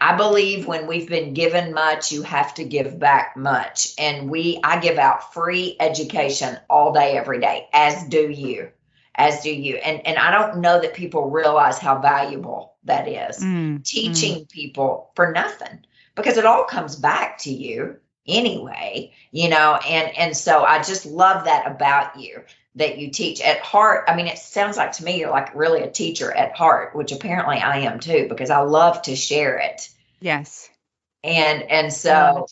I believe when we've been given much, you have to give back much. And I give out free education all day, every day, as do you. And I don't know that people realize how valuable that is. Teaching people for nothing, because it all comes back to you anyway, and so I just love that about you, that you teach at heart. I mean, it sounds like to me you're like really a teacher at heart, which apparently I am too, because I love to share it. Yes. And so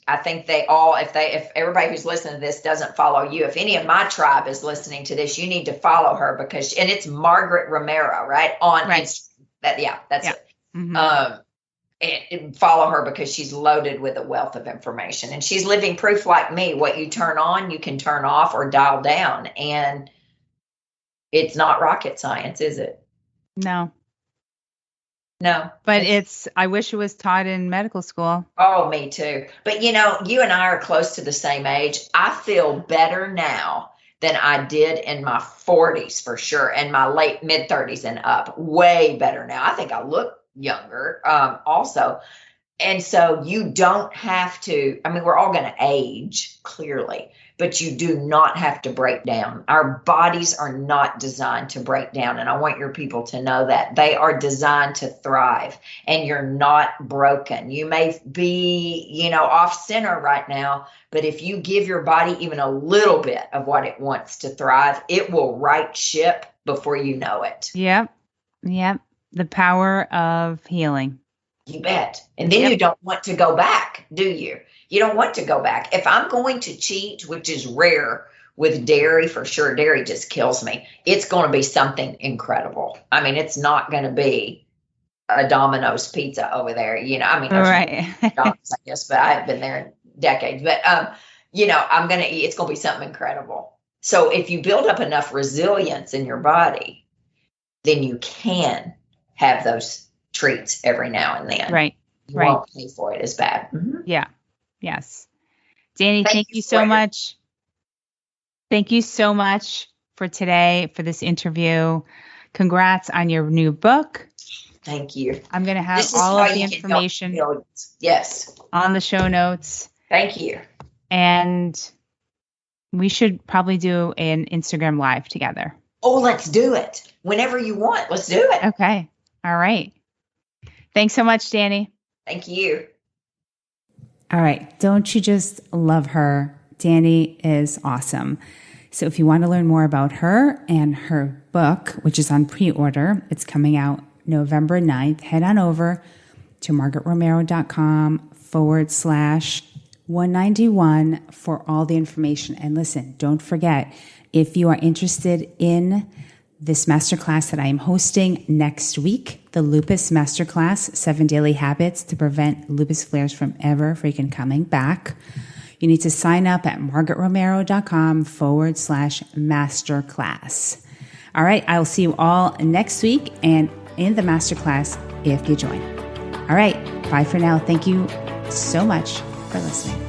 I think they all, if everybody who's listening to this doesn't follow you, if any of my tribe is listening to this, you need to follow her, because, and it's Margaret Romero, right? On Instagram. That's it. Mm-hmm. And follow her, because she's loaded with a wealth of information, and she's living proof like me. What you turn on, you can turn off or dial down. And it's not rocket science, is it? No. But I wish it was taught in medical school. Oh, me too. But you and I are close to the same age. I feel better now than I did in my 40s for sure, and my late mid 30s and up. Way better now. I think I look younger also. And so you don't have to, I mean, we're all going to age, clearly, but you do not have to break down. Our bodies are not designed to break down. And I want your people to know that they are designed to thrive, and you're not broken. You may be, off center right now, but if you give your body even a little bit of what it wants to thrive, it will right ship before you know it. Yep. The power of healing. You bet. And then you don't want to go back, do you? You don't want to go back. If I'm going to cheat, which is rare with dairy, for sure, dairy just kills me. It's going to be something incredible. I mean, it's not going to be a Domino's pizza over there. Right. McDonald's, I guess, but I haven't been there in decades. But, it's going to be something incredible. So if you build up enough resilience in your body, then you can have those treats every now and then. Right. You won't pay for it as bad. Mm-hmm. Yeah. Yes. Dani, thank you so much. Thank you so much for today, for this interview. Congrats on your new book. Thank you. I'm going to have all of the information on the show notes. Thank you. And we should probably do an Instagram Live together. Oh, let's do it. Whenever you want. Let's do it. Okay. All right. Thanks so much, Dani. Thank you. All right. Don't you just love her? Dani is awesome. So if you want to learn more about her and her book, which is on pre-order, it's coming out November 9th, head on over to margaretromero.com/191 for all the information. And listen, don't forget, if you are interested in this masterclass that I am hosting next week, the Lupus Masterclass, 7 Daily Habits to Prevent Lupus Flares from Ever Freaking Coming Back, you need to sign up at margaretromero.com/masterclass. All right, I'll see you all next week and in the masterclass if you join. All right, bye for now. Thank you so much for listening.